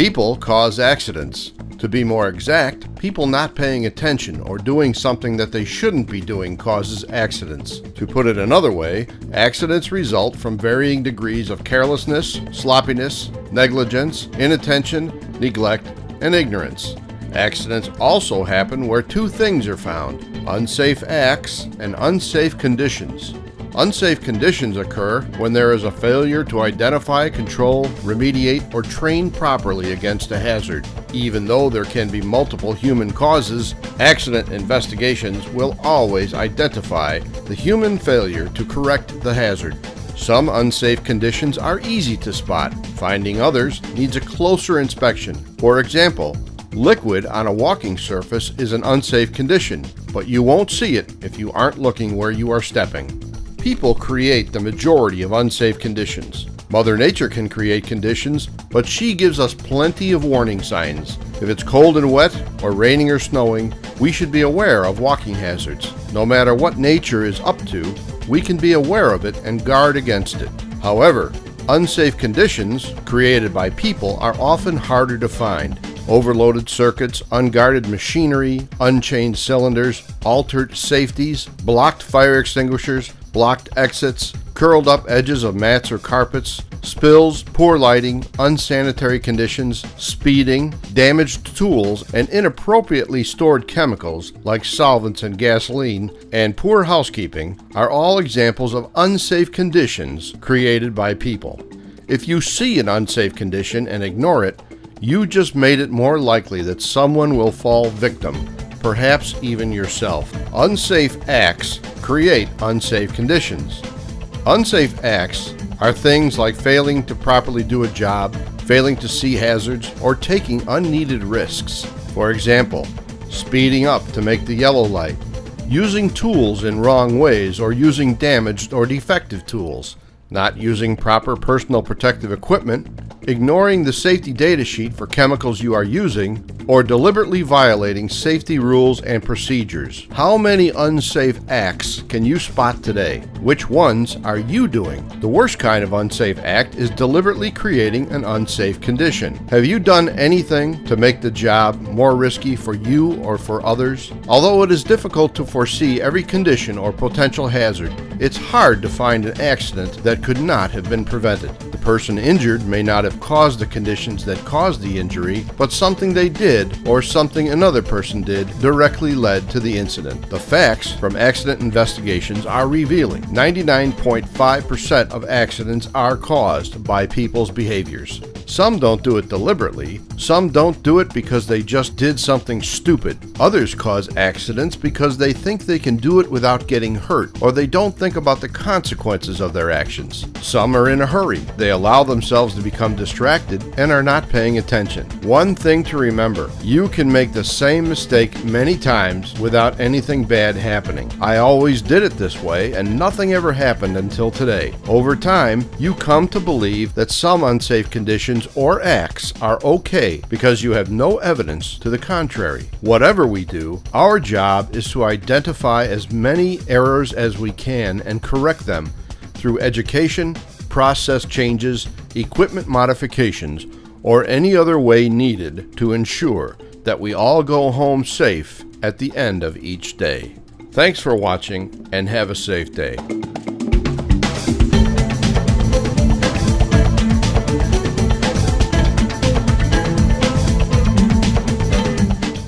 People cause accidents. To be more exact, people not paying attention or doing something that they shouldn't be doing causes accidents. To put it another way, accidents result from varying degrees of carelessness, sloppiness, negligence, inattention, neglect, and ignorance. Accidents also happen where two things are found: unsafe acts and unsafe conditions. Unsafe conditions occur when there is a failure to identify, control, remediate, or train properly against a hazard. Even though there can be multiple human causes, accident investigations will always identify the human failure to correct the hazard. Some unsafe conditions are easy to spot. Finding others needs a closer inspection. For example, liquid on a walking surface is an unsafe condition, but you won't see it if you aren't looking where you are stepping. People create the majority of unsafe conditions. Mother Nature can create conditions, but she gives us plenty of warning signs. If it's cold and wet, or raining or snowing, we should be aware of walking hazards. No matter what nature is up to, we can be aware of it and guard against it. However, unsafe conditions created by people are often harder to find. Overloaded circuits, unguarded machinery, unchained cylinders, altered safeties, blocked fire extinguishers, blocked exits, curled up edges of mats or carpets, spills, poor lighting, unsanitary conditions, speeding, damaged tools, and inappropriately stored chemicals like solvents and gasoline, and poor housekeeping are all examples of unsafe conditions created by people. If you see an unsafe condition and ignore it, you just made it more likely that someone will fall victim, perhaps even yourself. Unsafe acts create unsafe conditions. Unsafe acts are things like failing to properly do a job, failing to see hazards, or taking unneeded risks. For example, speeding up to make the yellow light, using tools in wrong ways, or using damaged or defective tools, not using proper personal protective equipment, ignoring the safety data sheet for chemicals you are using, or deliberately violating safety rules and procedures. How many unsafe acts can you spot today? Which ones are you doing? The worst kind of unsafe act is deliberately creating an unsafe condition. Have you done anything to make the job more risky for you or for others? Although it is difficult to foresee every condition or potential hazard, it's hard to find an accident that could not have been prevented. The person injured may not have caused the conditions that caused the injury, but something they did or something another person did directly led to the incident. The facts from accident investigations are revealing. 99.5% of accidents are caused by people's behaviors. Some don't do it deliberately. Some don't do it because they just did something stupid. Others cause accidents because they think they can do it without getting hurt, or they don't think about the consequences of their actions. Some are in a hurry. They allow themselves to become distracted and are not paying attention. One thing to remember, you can make the same mistake many times without anything bad happening. I always did it this way, and nothing ever happened until today. Over time, you come to believe that some unsafe conditions or acts are okay because you have no evidence to the contrary. Whatever we do, our job is to identify as many errors as we can and correct them through education, process changes, equipment modifications, or any other way needed to ensure that we all go home safe at the end of each day. Thanks for watching and have a safe day.